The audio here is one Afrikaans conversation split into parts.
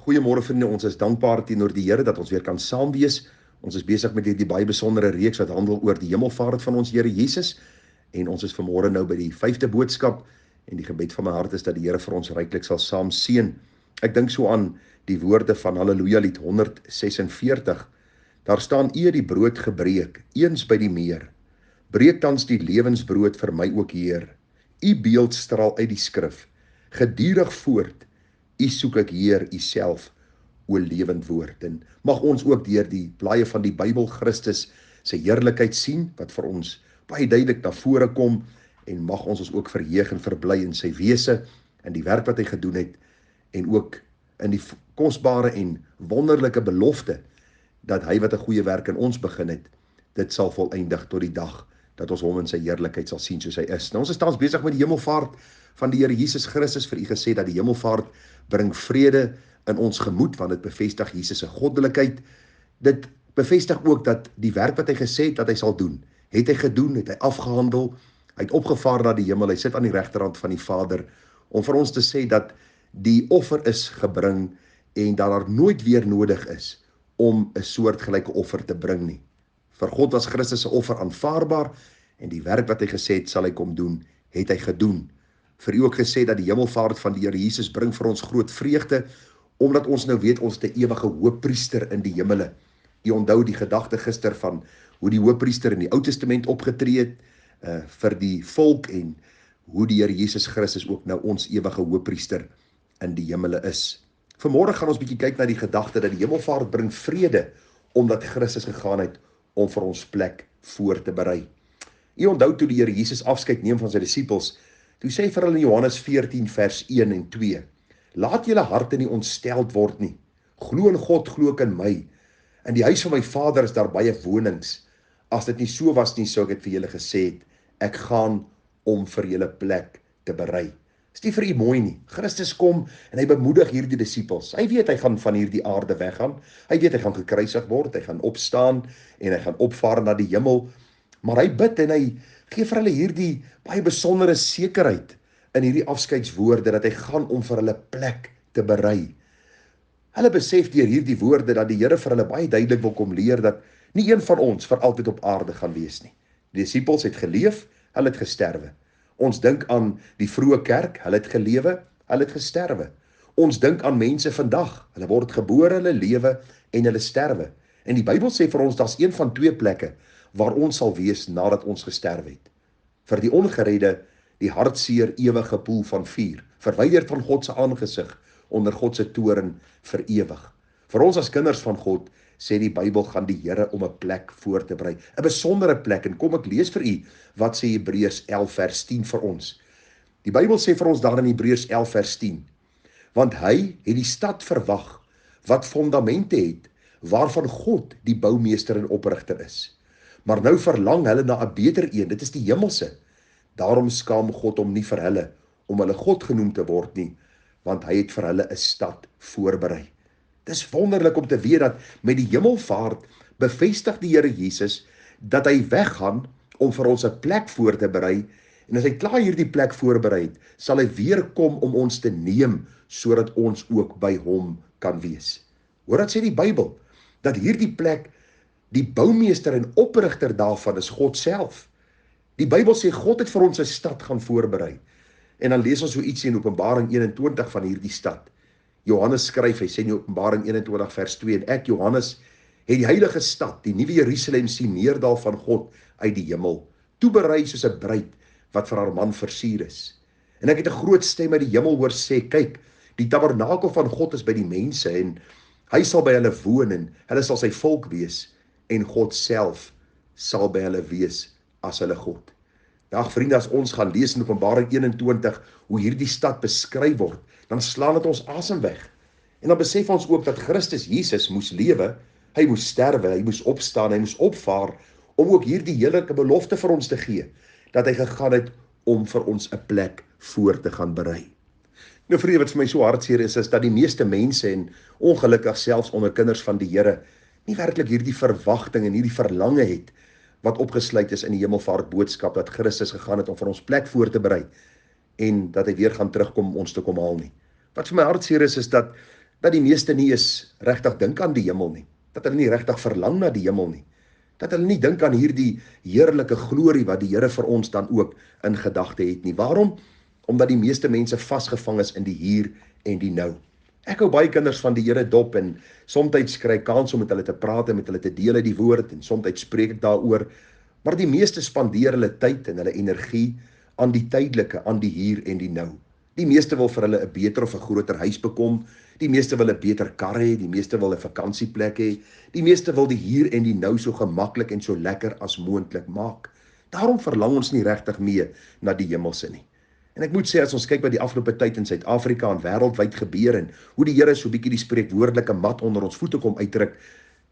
Goeiemôre vriende, ons is dankbaar teenoor die Here dat ons weer kan saam wees. Ons is besig met hierdie baie besondere reeks wat handel oor die hemelvaart van ons Here Jesus. En ons is vanmôre nou by die 5de boodskap en die gebed van my hart is dat die Here vir ons ryklik sal saam seën. Ek dink so aan die woorde van Halleluja lied 146. Daar staan: U het die brood gebreek, eens by die meer. Breek tans die lewensbrood vir my ook, Heer. U beeld straal uit die skrif, gedurig voort. U soek ek, Heer, U self, o lewend woord. En mag ons ook deur die blaaie van die Bybel Christus sy heerlikheid sien, wat vir ons baie duidelik na vore kom, en mag ons ook verheug en verbly in sy wese, in die werk wat hy gedoen het, en ook in die kosbare en wonderlike belofte, dat hy wat 'n goeie werk in ons begin het, dit sal volëindig tot die dag, dat ons hom in sy heerlikheid sal sien soos hy is. Nou, ons is tans besig met die hemelvaart van die Here Jesus Christus. Vir u gesê dat die hemelvaart bring vrede in ons gemoed, want dit bevestig Jesus se goddelikheid. Dit bevestig ook dat die werk wat hy gesê het dat hy sal doen, het hy gedoen, het hy afgehandel, hy het opgevaar na die hemel, hy sit aan die regterhand van die Vader, om vir ons te sê dat die offer is gebring, en dat daar nooit weer nodig is om 'n soortgelyke offer te bring nie. Vir God was Christus se offer aanvaarbaar, en die werk wat hy gesê het sal hy kom doen, het hy gedoen. Vir u ook gesê dat die hemelvaart van die Here Jesus bring vir ons groot vreugde, omdat ons nou weet ons het 'n ewige hoëpriester in die hemele. U onthou die gedagte gister van hoe die hoëpriester in die Ou Testament opgetree het vir die volk, en hoe die Here Jesus Christus ook nou ons ewige hoëpriester in die hemele is. Vanmôre gaan ons bietjie kyk na die gedagte dat die hemelvaart bring vrede, omdat Christus gegaan het om vir ons plek voor te berei. U onthou toe die Here Jesus afskeid neem van sy disippels, toe sê hy vir hulle in Johannes 14 vers 1 en 2, laat julle harte nie ontsteld word nie, glo in God, glo ook in my. In die huis van my Vader is daar baie wonings. As dit nie so was nie, sou ek het vir julle gesê het, ek gaan om vir julle plek te berei. Is nie vir u mooi nie. Christus kom en hy bemoedig hierdie disippels. Hy weet hy gaan van hierdie aarde weggaan. Hy weet hy gaan gekruisig word, hy gaan opstaan en hy gaan opvaar na die hemel. Maar hy bid en hy gee vir hulle hierdie baie besondere sekerheid in hierdie afskeidswoorde, dat hy gaan om vir hulle plek te berei. Hulle besef deur hierdie woorde dat die Here vir hulle baie duidelik wil kom leer dat nie een van ons vir altyd op aarde gaan wees nie. Die disippels het geleef, hulle het gesterwe. Ons dink aan die vroeë kerk, hulle het gelewe, hulle het gesterwe. Ons dink aan mense vandag, hulle word gebore, hulle lewe en hulle sterwe. En die Bybel sê vir ons, daar's een van twee plekke waar ons sal wees nadat ons gesterwe het. Vir die ongeredde, die hartseer ewige poel van vuur, verwyderd van God se aangesig, onder God se toorn vir ewig. Vir ons as kinders van God, sê die Bybel, gaan die Here om 'n plek voor te berei, 'n besondere plek. En kom ek lees vir u, wat sê Hebreërs 11 vers 10 vir ons. Die Bybel sê vir ons daar in Hebreërs 11 vers 10, want hy het die stad verwag, wat fondamente het, waarvan God die boumeester en oprigter is. Maar nou verlang hulle na 'n beter een, dit is die hemelse. Daarom skaam God hom nie vir hulle, om hulle God genoem te word nie, want hy het vir hulle 'n stad voorberei. Dis wonderlik om te weet dat met die hemelvaart bevestig die Here Jesus dat hy weggaan om vir ons 'n plek voor te berei, en as hy klaar hierdie plek voorberei het, sal hy weer kom om ons te neem, sodat ons ook by hom kan wees. Hoor wat sê die Bybel, dat hierdie plek, die boumeester en oprigter daarvan is God self. Die Bybel sê God het vir ons 'n stad gaan voorberei. En dan lees ons so ietsie in Openbaring 21 van hierdie stad. Johannes skryf, hy sê in Openbaring 21 vers 2, en ek, Johannes, het die heilige stad, die nuwe Jerusalem sien neerdal van God uit die hemel, toeberei soos 'n bruid wat vir haar man versier is. En ek het 'n groot stem uit die hemel hoor sê, kyk, die tabernakel van God is by die mense, en hy sal by hulle woon, en hulle sal sy volk wees, en God self sal by hulle wees as hulle God. Ja, vriende, as ons gaan lees in Openbaring 21 hoe hierdie stad beskryf word, dan slaan dit ons asem weg. En dan besef ons ook dat Christus Jesus moes lewe, hy moes sterwe, hy moes opstaan, hy moes opvaar, om ook hierdie heerlike belofte vir ons te gee, dat hy gegaan het om vir ons 'n plek voor te gaan berei. Nou vriende, wat vir my so hartseer is dat die meeste mense, en ongelukkig selfs onder kinders van die Here, nie werklik hierdie verwagting en hierdie verlange het, wat opgesluit is in die hemelvaart boodskap, dat Christus gegaan het om vir ons plek voor te berei, en dat hy weer gaan terugkom om ons te kom haal nie. Wat vir my hartseer is dat dat die meeste nie eens regtig dink aan die hemel nie, dat hulle nie regtig verlang na die hemel nie, dat hulle nie dink aan hierdie heerlike glorie wat die Here vir ons dan ook in gedagte het nie. Waarom? Omdat die meeste mense vasgevang is in die hier en die nou. Ek hou baie kinders van die Here dop en soms kry ek kans om met hulle te praat en met hulle te deel uit die woord en soms spreek ek daaroor, maar die meeste spandeer hulle tyd en hulle energie aan die tydelike, aan die hier en die nou. Die meeste wil vir hulle 'n beter of 'n groter huis bekom, die meeste wil 'n beter kar hê, die meeste wil 'n vakansieplek hê, die meeste wil die hier en die nou so gemaklik en so lekker as moontlik maak. Daarom verlang ons nie regtig mee na die hemelse nie. En ek moet sê, as ons kyk wat die afgelope tyd in Suid-Afrika en wêreldwyd gebeur en hoe die Here so 'n bietjie die spreekwoordelike mat onder ons voete kom uitdruk,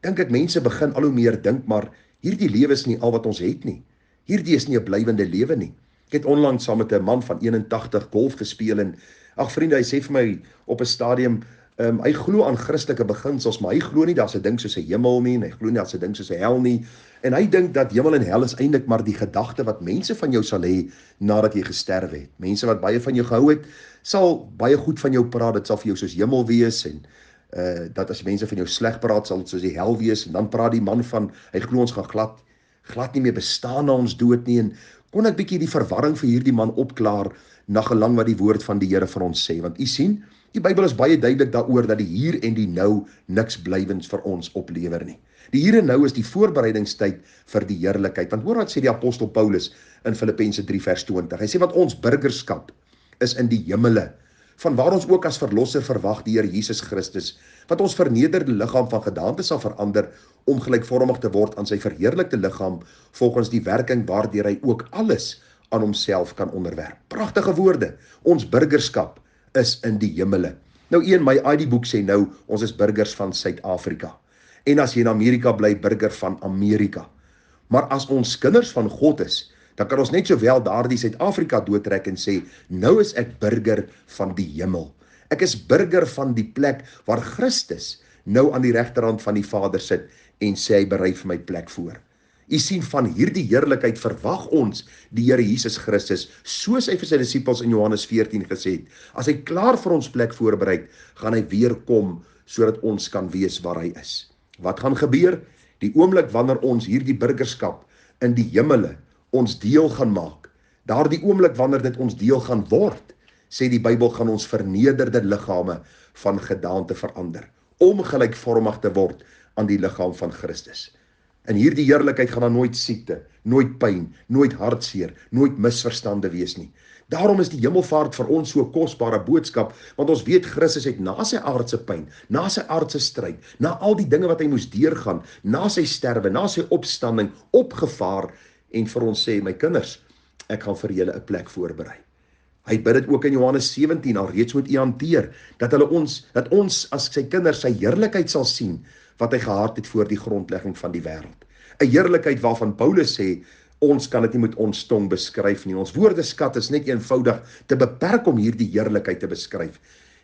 dink ek mense begin al hoe meer dink, maar hierdie lewe is nie al wat ons het nie. Hierdie is nie 'n blywende lewe nie. Ek het onlangs saam met 'n man van 81 golf gespeel en ag vriende, hy sê vir my op 'n stadium, hy glo aan Christelike beginsels, maar hy glo nie daar's 'n ding soos 'n hemel nie en hy glo nie daar's 'n ding soos 'n hel nie. En hy dink dat hemel en hel is eintlik maar die gedagte wat mense van jou sal hê nadat jy gesterf het. Mense wat baie van jou gehou het, sal baie goed van jou praat, dit sal vir jou soos hemel wees en dat as mense van jou sleg praat, sal dit soos die hel wees. En dan praat die man van, hy glo ons gaan glad nie meer bestaan na ons dood nie. En kon ek bietjie die verwarring vir hierdie man opklaar, na gelang wat die woord van die Here vir ons sê. Want u sien, die Bybel is baie duidelik daaroor dat die hier en die nou niks blywends vir ons oplewer nie. Die hier en nou is die voorbereidingstyd vir die heerlikheid. Want hoor wat sê die apostel Paulus in Filippense 3 vers 20. Hy sê, want ons burgerskap is in die hemele, van waar ons ook as verlosser verwag die Here Jesus Christus, wat ons vernederde liggaam van gedaante sal verander, om gelykvormig te word aan sy verheerlikte liggaam, volgens die werking waardeur hy ook alles aan homself kan onderwerp. Pragtige woorde. Ons burgerskap is in die hemele. Nou een, my ID-boek sê nou, ons is burgers van Suid-Afrika. En as jy in Amerika bly, burger van Amerika. Maar as ons kinders van God is, dan kan ons net sowel daardie Suid-Afrika doortrek en sê, nou is ek burger van die hemel. Ek is burger van die plek waar Christus nou aan die regterhand van die Vader sit en sê hy berei vir my plek voor. U sien, van hierdie heerlikheid verwag ons die Here Jesus Christus, soos hy vir sy disippels in Johannes 14 gesê het. As hy klaar vir ons plek voorberei, gaan hy weer kom sodat ons kan wees waar hy is. Wat gaan gebeur? Die oomblik wanneer ons hierdie burgerskap in die hemele ons deel gaan maak, daardie oomblik wanneer dit ons deel gaan word, sê die Bybel, gaan ons vernederde liggame van gedaante verander, om gelykvormig te word aan die liggaam van Christus. In hierdie heerlikheid gaan daar nooit siekte, nooit pyn, nooit hartseer, nooit misverstande wees nie. Daarom is die hemelvaart vir ons so 'n kosbare boodskap, want ons weet Christus het na sy aardse pyn, na sy aardse stryd, na al die dinge wat hy moes deurgaan, na sy sterwe, na sy opstanding, opgevaar en vir ons sê, my kinders, ek gaan vir julle 'n plek voorberei. Hy bid dit ook in Johannes 17 al reeds moet u hanteer, dat ons as sy kinders sy heerlikheid sal sien, wat hy gehad het voor die grondlegging van die wêreld. 'n Heerlikheid waarvan Paulus sê, ons kan dit nie met ons tong beskryf nie. Ons woordeskat is net eenvoudig te beperk om hierdie heerlikheid te beskryf.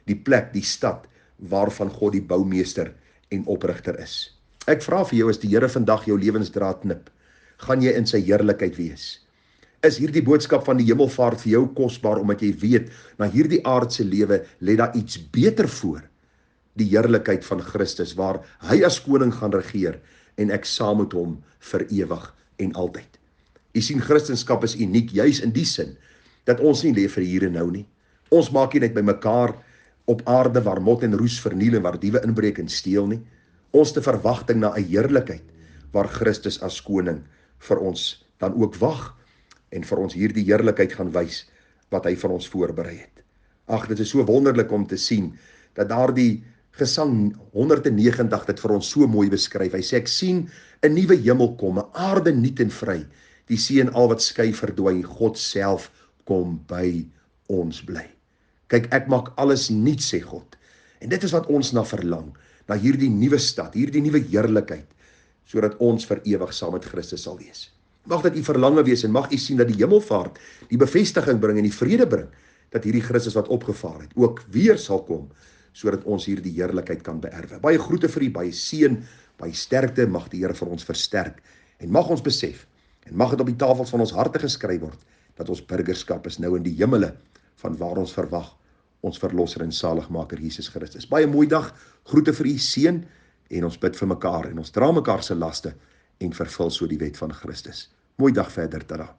Die plek, die stad, waarvan God die boumeester en oprigter is. Ek vra vir jou, as die Here vandag jou lewensdraad knip, gaan jy in sy heerlikheid wees? Is hierdie boodskap van die hemelvaart vir jou kosbaar, omdat jy weet, na hierdie aardse lewe lê daar iets beter voor, die heerlikheid van Christus, waar hy as koning gaan regeer, en ek saam met hom vir ewig en altyd. Jy sien, Christendom is uniek, juis in die sin, dat ons nie leef vir hier en nou nie. Ons maak nie net by mekaar op aarde, waar mot en roes verniel en waar diewe inbreek en steel nie. Ons te verwagting na 'n heerlikheid, waar Christus as koning vir ons dan ook wag, en vir ons hierdie heerlikheid gaan wys, wat hy vir ons voorberei het. Ag, dit is so wonderlik om te sien, dat daardie Gesang 190 dit vir ons so mooi beskryf. Hy sê, ek sien 'n nuwe hemel kom, 'n aarde nuut en vry. Die see en al wat skei verdwyn, God self kom by ons bly. Kyk, ek maak alles nuut, sê God. En dit is wat ons na verlang, na hierdie nuwe stad, hierdie nuwe heerlikheid, sodat ons vir ewig saam met Christus sal wees. Mag dit u verlange wees en mag u sien dat die hemelvaart die bevestiging bring en die vrede bring, dat hierdie Christus wat opgevaar het, ook weer sal kom, sodat ons hierdie heerlikheid kan beerwe. Baie groete vir u, baie seën, baie sterkte, mag die Here vir ons versterk, en mag ons besef, en mag dit op die tafels van ons harte geskryf word, dat ons burgerskap is nou in die hemele, van waar ons verwag ons verlosser en saligmaker Jesus Christus. Baie mooi dag, groete vir u seun, en ons bid vir mekaar, en ons dra mekaar se laste, en vervul so die wet van Christus. Mooi dag verder, tada.